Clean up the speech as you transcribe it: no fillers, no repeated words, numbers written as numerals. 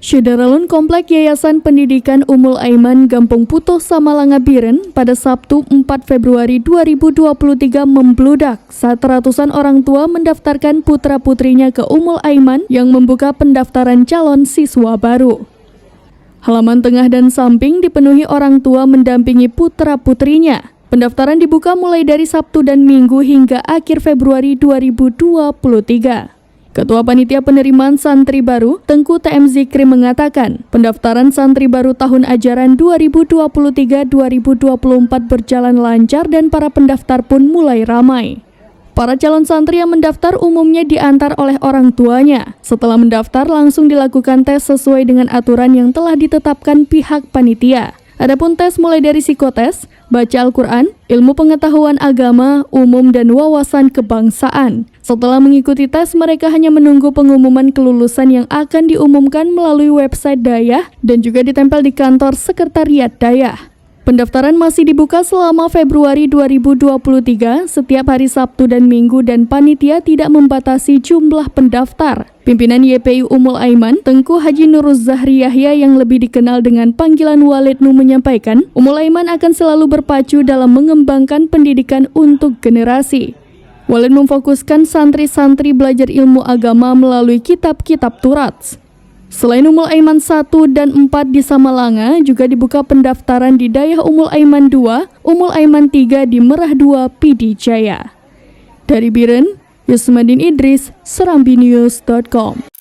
Syederalun Komplek Yayasan Pendidikan Ummul Aiman Gampung Putuh Samalanga Biren pada Sabtu 4 Februari 2023 membludak saat ratusan orang tua mendaftarkan putra-putrinya ke Ummul Aiman yang membuka pendaftaran calon siswa baru. Halaman tengah dan samping dipenuhi orang tua mendampingi putra-putrinya. Pendaftaran dibuka mulai dari Sabtu dan Minggu hingga akhir Februari 2023. Ketua Panitia Penerimaan Santri Baru, Tengku TM Zikri mengatakan, pendaftaran santri baru tahun ajaran 2023-2024 berjalan lancar dan para pendaftar pun mulai ramai. Para calon santri yang mendaftar umumnya diantar oleh orang tuanya. Setelah mendaftar langsung dilakukan tes sesuai dengan aturan yang telah ditetapkan pihak panitia. Adapun tes mulai dari psikotes, baca Al-Quran, ilmu pengetahuan agama, umum, dan wawasan kebangsaan. Setelah mengikuti tes, mereka hanya menunggu pengumuman kelulusan yang akan diumumkan melalui website Dayah dan juga ditempel di kantor Sekretariat Dayah. Pendaftaran masih dibuka selama Februari 2023 setiap hari Sabtu dan Minggu dan panitia tidak membatasi jumlah pendaftar. Pimpinan YPI Ummul Aiman, Tengku Haji Nuruz Zahri Yahya yang lebih dikenal dengan panggilan Walidnu menyampaikan, Ummul Aiman akan selalu berpacu dalam mengembangkan pendidikan untuk generasi. Walid memfokuskan santri-santri belajar ilmu agama melalui kitab-kitab Turats. Selain Ummul Aiman 1 dan 4 di Samalanga, juga dibuka pendaftaran di Dayah Ummul Aiman 2, Ummul Aiman 3 di Merah 2, PD Jaya. Dari Biren, Yusmadin Idris, serambinews.com.